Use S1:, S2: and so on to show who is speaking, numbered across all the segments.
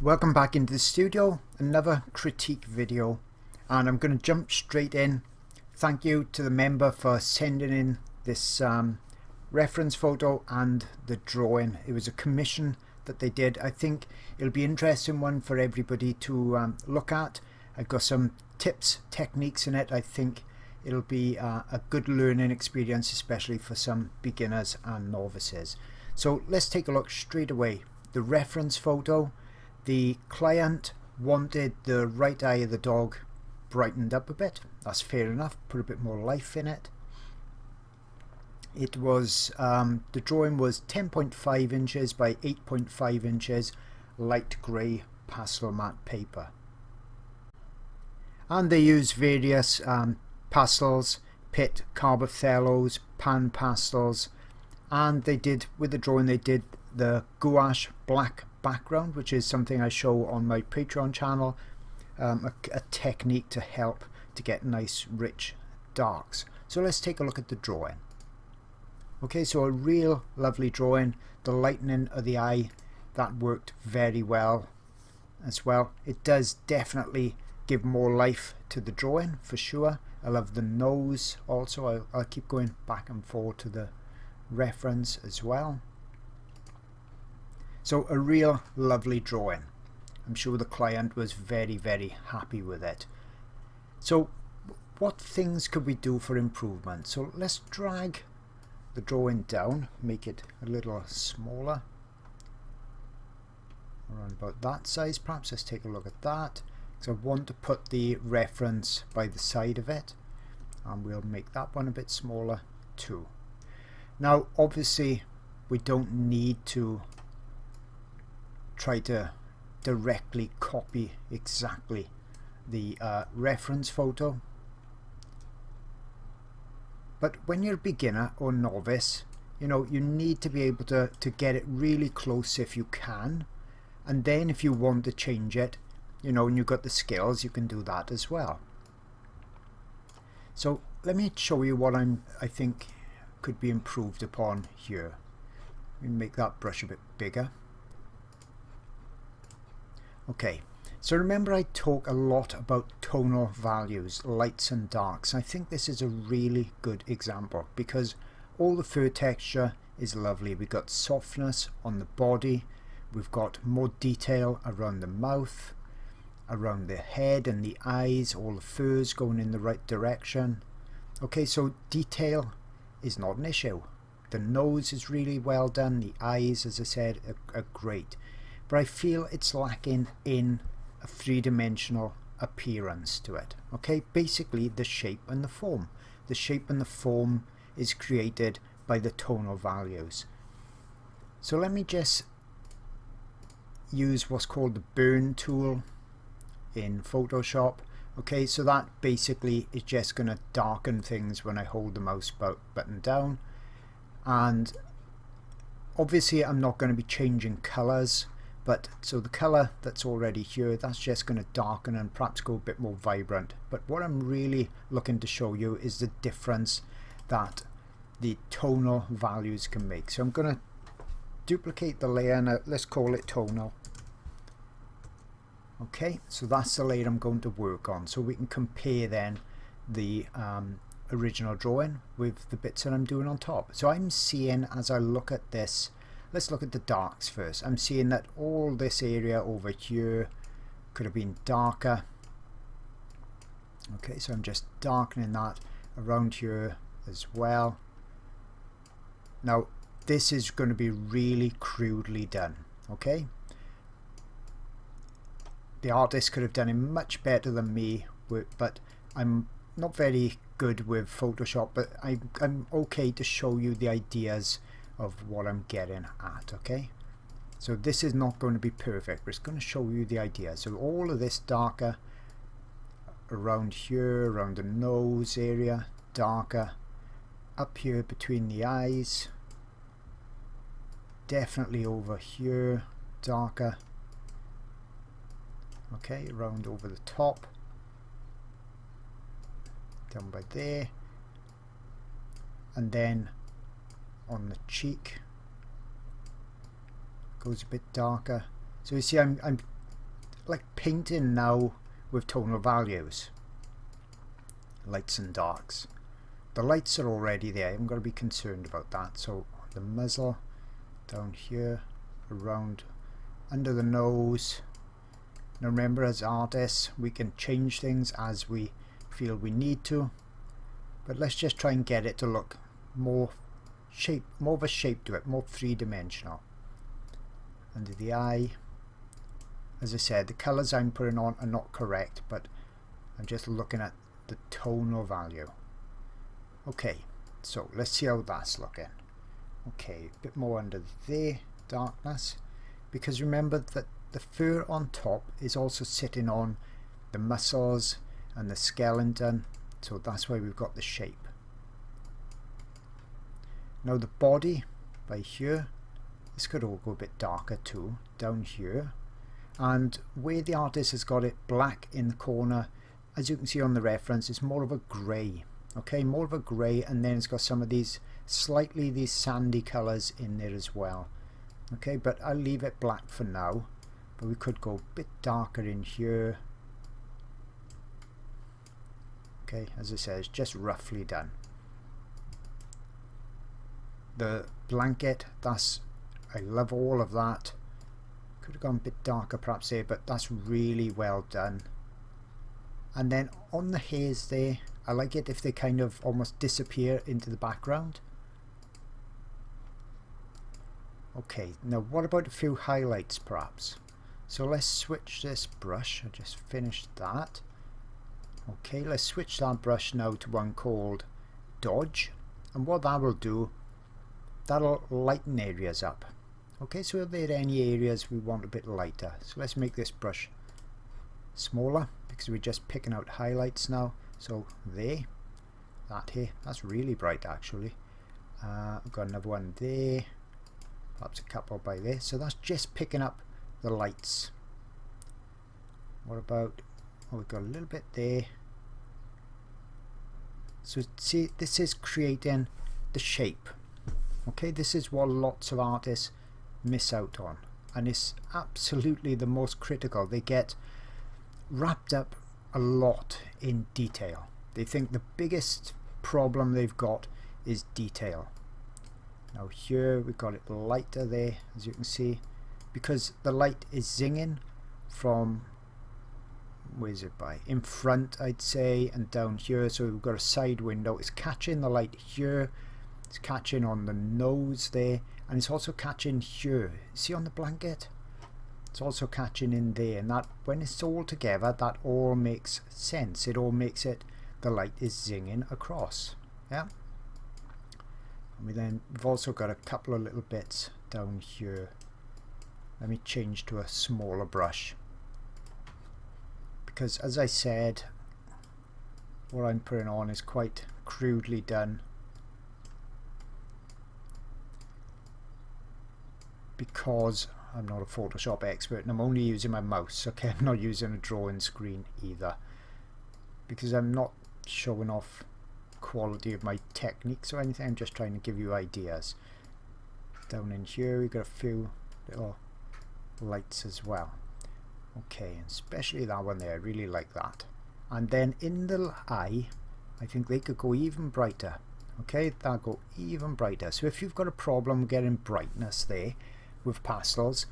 S1: Welcome back into the studio, another critique video, and I'm going to jump straight in. Thank you to the member for sending in this reference photo and the drawing. It was a commission that they did. I think it'll be an interesting one for everybody to look at. I've got some tips, techniques in it. I think it'll be a good learning experience, especially for some beginners and novices. So let's take a look straight away. The reference photo. The client wanted the right eye of the dog brightened up a bit. That's fair enough. Put a bit more life in it. It was the drawing was 10.5 inches by 8.5 inches, light grey pastel matte paper. And they used various pastels, pit carbothellos, pan pastels, and they did, with the drawing, they did the gouache black background, which is something I show on my Patreon channel, a technique to help to get nice rich darks. So let's take a look at the drawing. Okay, so a real lovely drawing. The lightening of the eye, that worked very well as well. It does definitely give more life to the drawing for sure. I love the nose also. I'll keep going back and forth to the reference as well. So a real lovely drawing. I'm sure the client was very, very happy with it. So what things could we do for improvement? So let's drag the drawing down, make it a little smaller, around about that size perhaps. Let's take a look at that. So I want to put the reference by the side of it, and we'll make that one a bit smaller too. Now obviously we don't need to try to directly copy exactly the reference photo, but when you're a beginner or novice, you know, you need to be able to get it really close if you can, and then if you want to change it, you know, and you've got the skills, you can do that as well. So let me show you what I think could be improved upon here. Let me make that brush a bit bigger. Okay, so remember I talk a lot about tonal values, lights and darks. I think this is a really good example because all the fur texture is lovely. We've got softness on the body, we've got more detail around the mouth, around the head and the eyes, all the furs going in the right direction. Okay, so detail is not an issue. The nose is really well done, the eyes, as I said, are great. But I feel it's lacking in a three-dimensional appearance to it. Okay, basically the shape and the form. The shape and the form is created by the tonal values. So let me just use what's called the burn tool in Photoshop. Okay, so that basically is just going to darken things when I hold the mouse button down, and obviously I'm not going to be changing colors. But so the color that's already here, that's just going to darken and perhaps go a bit more vibrant. But what I'm really looking to show you is the difference that the tonal values can make. So I'm going to duplicate the layer and let's call it tonal. Okay, so that's the layer I'm going to work on. So we can compare then the original drawing with the bits that I'm doing on top. So I'm seeing, as I look at this, let's look at the darks first. I'm seeing that all this area over here could have been darker. Okay, so I'm just darkening that around here as well. Now this is going to be really crudely done. Okay, the artist could have done it much better than me, but I'm not very good with Photoshop, but I'm okay to show you the ideas of what I'm getting at. Okay, so this is not going to be perfect, but it's going to show you the idea. So all of this darker around here, around the nose area, darker up here between the eyes, definitely over here darker. Okay, around over the top, down by there, and then on the cheek goes a bit darker. So you see I'm like painting now with tonal values, lights and darks. The lights are already there, I'm going to be concerned about that. So the muzzle down here, around under the nose. Now remember, as artists we can change things as we feel we need to, but let's just try and get it to look more of a shape to it, more three-dimensional. Under the eye, as I said, the colours I'm putting on are not correct, but I'm just looking at the tonal value. Okay, so let's see how that's looking. Okay, a bit more under there, darkness, because remember that the fur on top is also sitting on the muscles and the skeleton, so that's why we've got the shape. Now the body by here, this could all go a bit darker too, down here, and where the artist has got it black in the corner, as you can see on the reference, it's more of a grey. Okay, more of a grey, and then it's got some of these slightly these sandy colours in there as well. Okay, but I'll leave it black for now, but we could go a bit darker in here. Okay, as I said, it's just roughly done. The blanket, that's, I love all of that. Could have gone a bit darker perhaps there, but that's really well done. And then on the hairs there, I like it if they kind of almost disappear into the background. Okay, now what about a few highlights perhaps? So let's switch this brush. I just finished that. Okay, let's switch that brush now to one called Dodge, and what that will do, that'll lighten areas up. Okay, so if there are any areas we want a bit lighter, so let's make this brush smaller because we're just picking out highlights now. So there, that here, that's really bright actually. I've got another one there, perhaps a couple by there, so that's just picking up the lights. What about, oh, we've got a little bit there. So see, this is creating the shape. Okay, this is what lots of artists miss out on, and it's absolutely the most critical. They get wrapped up a lot in detail. They think the biggest problem they've got is detail. Now here we've got it lighter there, as you can see, because the light is zinging from, where's it by, in front I'd say, and down here. So we've got a side window, it's catching the light here, it's catching on the nose there, and it's also catching here. See on the blanket? It's also catching in there, and that, when it's all together, that all makes sense. It all makes it, the light is zinging across. Yeah. And we've also got a couple of little bits down here. Let me change to a smaller brush, because as I said, what I'm putting on is quite crudely done, because I'm not a Photoshop expert and I'm only using my mouse. Okay, I'm not using a drawing screen either, because I'm not showing off quality of my techniques or anything. I'm just trying to give you ideas. Down in here we've got a few little lights as well. Okay, especially that one there, I really like that. And then in the eye, I think they could go even brighter. Okay, they'll go even brighter. So if you've got a problem getting brightness there with pastels,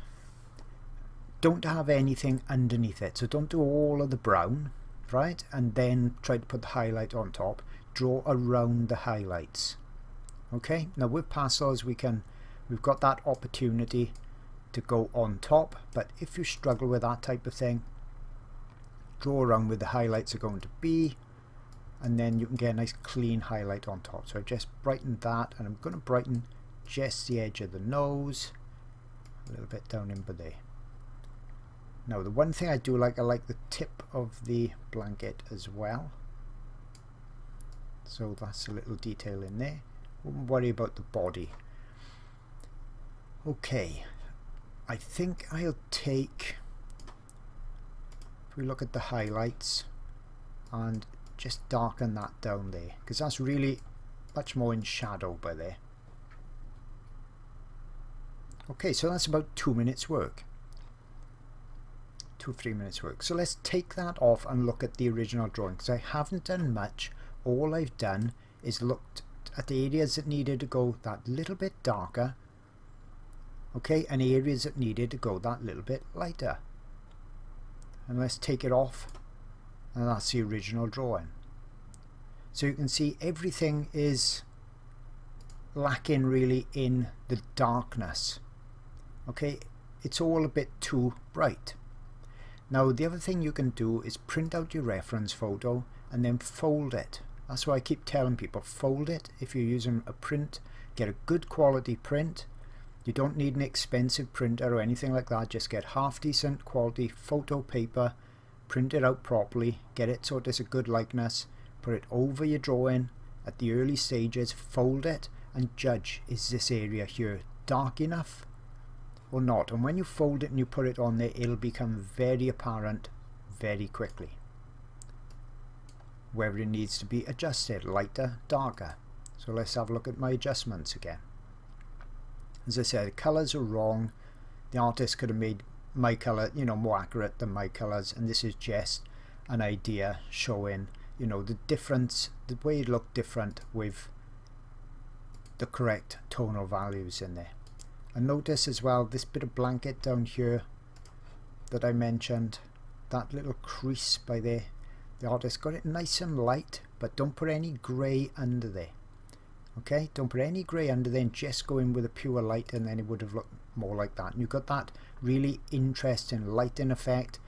S1: don't have anything underneath it. So don't do all of the brown, right, and then try to put the highlight on top. Draw around the highlights. Okay, now with pastels we've got that opportunity to go on top, but if you struggle with that type of thing, draw around where the highlights are going to be, and then you can get a nice clean highlight on top. So I just brightened that, and I'm going to brighten just the edge of the nose, a little bit down in by there. Now the one thing I do like, I like the tip of the blanket as well. So that's a little detail in there. Wouldn't worry about the body. Okay, I think I'll take, if we look at the highlights, and just darken that down there, because that's really much more in shadow by there. Okay, so that's about 2 minutes work. 2 or 3 minutes work. So let's take that off and look at the original drawing, because I haven't done much. All I've done is looked at the areas that needed to go that little bit darker, okay, and areas that needed to go that little bit lighter. And let's take it off, and that's the original drawing. So you can see everything is lacking really in the darkness. Okay, it's all a bit too bright. Now the other thing you can do is print out your reference photo and then fold it. That's why I keep telling people, fold it. If you're using a print, get a good quality print. You don't need an expensive printer or anything like that. Just get half decent quality photo paper, print it out properly, get it so there's a good likeness, put it over your drawing at the early stages, fold it and judge, is this area here dark enough or not? And when you fold it and you put it on there, it'll become very apparent very quickly whether it needs to be adjusted, lighter, darker. So let's have a look at my adjustments again. As I said, the colours are wrong. The artist could have made my colour, you know, more accurate than my colours, and this is just an idea showing, you know, the difference, the way it looked different with the correct tonal values in there. And notice as well this bit of blanket down here that I mentioned, that little crease by there, the artist got it nice and light, but don't put any grey under there. Okay, don't put any grey under there, and just go in with a pure light, and then it would have looked more like that. And you've got that really interesting lighting effect,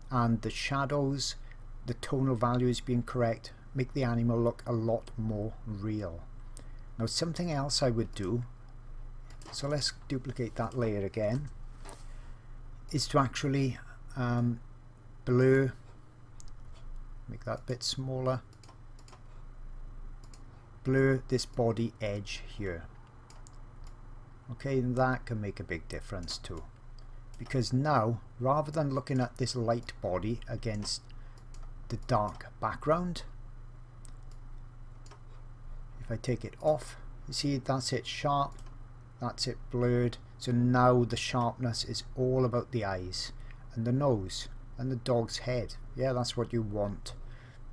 S1: and the shadows, the tonal values being correct, make the animal look a lot more real. Now something else I would do, so let's duplicate that layer again, is to actually blur, make that bit smaller, blur this body edge here. Okay, and that can make a big difference too, because now rather than looking at this light body against the dark background, if I take it off, you see that's it sharp, that's it blurred. So now the sharpness is all about the eyes and the nose and the dog's head. Yeah, that's what you want.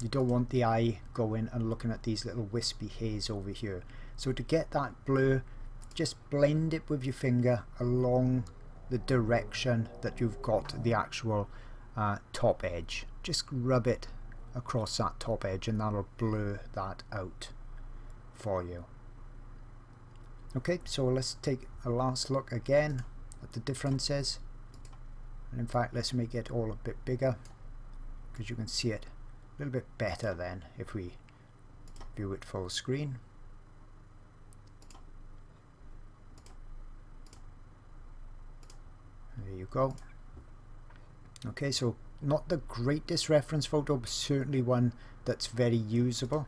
S1: You don't want the eye going and looking at these little wispy hairs over here. So to get that blur, just blend it with your finger along the direction that you've got the actual top edge. Just rub it across that top edge and that'll blur that out for you. Okay, so let's take a last look again at the differences, and in fact let's make it all a bit bigger because you can see it a little bit better then if we view it full screen. There you go. Okay, so not the greatest reference photo, but certainly one that's very usable.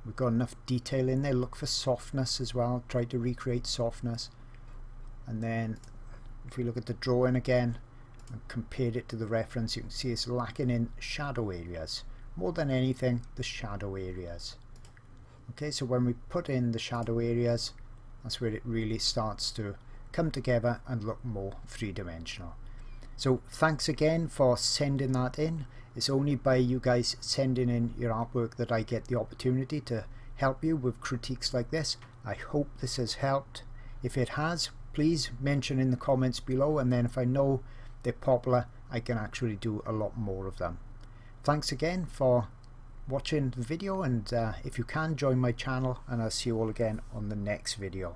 S1: We've got enough detail in there. Look for softness as well. Try to recreate softness. And then if we look at the drawing again and compare it to the reference, you can see it's lacking in shadow areas. More than anything, the shadow areas. Okay, so when we put in the shadow areas, that's where it really starts to come together and look more three-dimensional. So thanks again for sending that in. It's only by you guys sending in your artwork that I get the opportunity to help you with critiques like this. I hope this has helped. If it has, please mention in the comments below, and then if I know they're popular, I can actually do a lot more of them. Thanks again for watching the video, and if you can, join my channel, and I'll see you all again on the next video.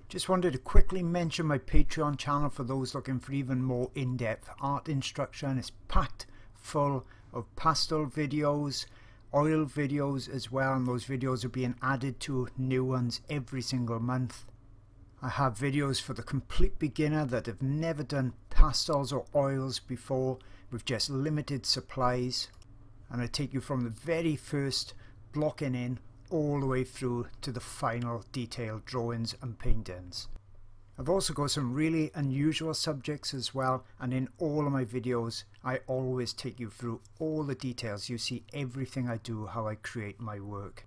S1: Just wanted to quickly mention my Patreon channel for those looking for even more in-depth art instruction. It's packed full of pastel videos, oil videos as well, and those videos are being added to new ones every single month. I have videos for the complete beginner that have never done pastels or oils before with just limited supplies, and I take you from the very first blocking in all the way through to the final detailed drawings and paintings. I've also got some really unusual subjects as well, and in all of my videos I always take you through all the details. You see everything I do, how I create my work.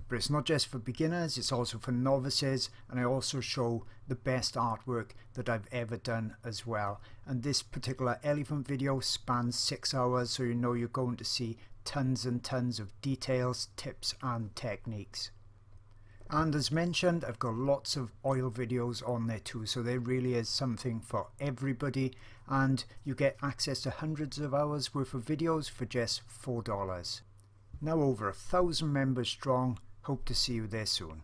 S1: But it's not just for beginners, it's also for novices, and I also show the best artwork that I've ever done as well. And this particular elephant video spans 6 hours, so you know you're going to see tons and tons of details, tips and techniques. And as mentioned, I've got lots of oil videos on there too, so there really is something for everybody, and you get access to hundreds of hours worth of videos for just $4. Now over 1,000 members strong. Hope to see you there soon.